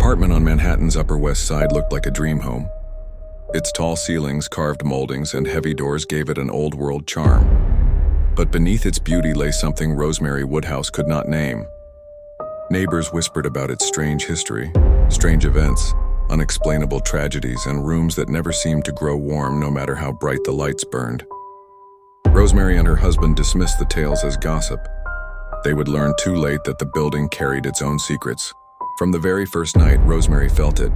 apartment on Manhattan's Upper West Side looked like a dream home. Its tall ceilings, carved moldings, and heavy doors gave it an old-world charm. But beneath its beauty lay something Rosemary Woodhouse could not name. Neighbors whispered about its strange history, strange events, unexplainable tragedies, and rooms that never seemed to grow warm no matter how bright the lights burned. Rosemary and her husband dismissed the tales as gossip. They would learn too late that the building carried its own secrets. From the very first night, Rosemary felt it,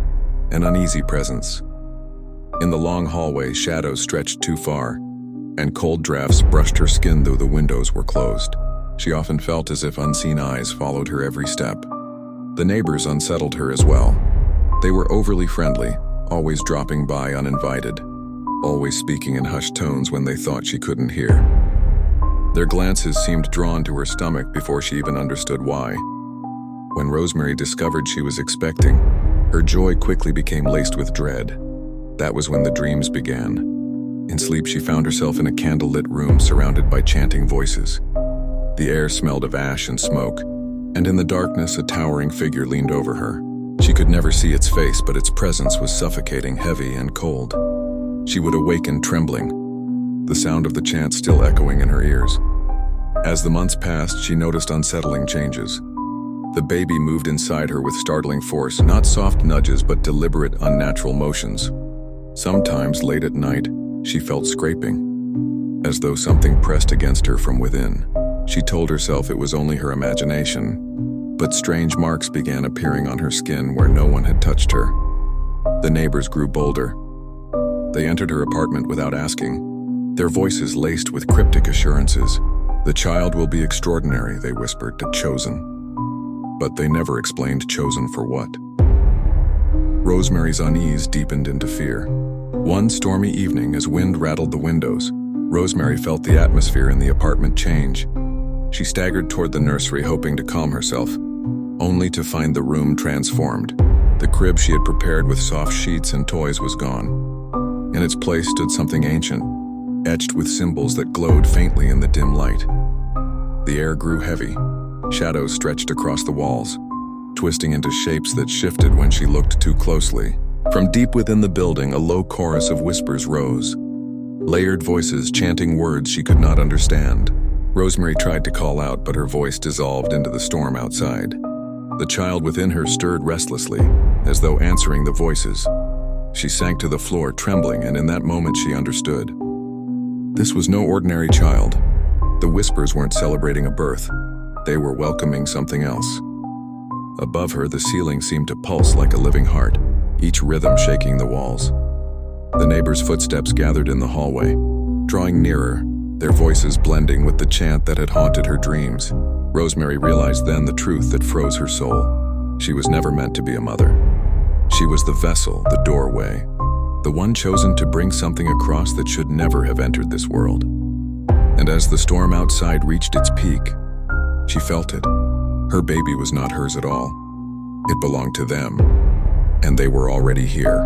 an uneasy presence. In the long hallway, shadows stretched too far, and cold drafts brushed her skin though the windows were closed. She often felt as if unseen eyes followed her every step. The neighbors unsettled her as well. They were overly friendly, always dropping by uninvited, always speaking in hushed tones when they thought she couldn't hear. Their glances seemed drawn to her stomach before she even understood why. When Rosemary discovered she was expecting, her joy quickly became laced with dread. That was when the dreams began. In sleep, she found herself in a candlelit room surrounded by chanting voices. The air smelled of ash and smoke, and in the darkness, a towering figure leaned over her. She could never see its face, but its presence was suffocating, heavy, and cold. She would awaken trembling, the sound of the chant still echoing in her ears. As the months passed, she noticed unsettling changes. The baby moved inside her with startling force, not soft nudges but deliberate, unnatural motions. Sometimes, late at night, she felt scraping, as though something pressed against her from within. She told herself it was only her imagination, but strange marks began appearing on her skin where no one had touched her. The neighbors grew bolder. They entered her apartment without asking, their voices laced with cryptic assurances. "The child will be extraordinary," they whispered, "chosen." But they never explained chosen for what. Rosemary's unease deepened into fear. One stormy evening, as wind rattled the windows, Rosemary felt the atmosphere in the apartment change. She staggered toward the nursery, hoping to calm herself, only to find the room transformed. The crib she had prepared with soft sheets and toys was gone. In its place stood something ancient, etched with symbols that glowed faintly in the dim light. The air grew heavy. Shadows stretched across the walls, twisting into shapes that shifted when she looked too closely. From deep within the building, a low chorus of whispers rose, layered voices chanting words she could not understand. Rosemary tried to call out, but her voice dissolved into the storm outside. The child within her stirred restlessly, as though answering the voices. She sank to the floor, trembling, and in that moment she understood. This was no ordinary child. The whispers weren't celebrating a birth. They were welcoming something else. Above her, the ceiling seemed to pulse like a living heart, each rhythm shaking the walls. The neighbors' footsteps gathered in the hallway, drawing nearer, their voices blending with the chant that had haunted her dreams. Rosemary realized then the truth that froze her soul. She was never meant to be a mother. She was the vessel, the doorway, the one chosen to bring something across that should never have entered this world. And as the storm outside reached its peak, she felt it. Her baby was not hers at all. It belonged to them, and they were already here.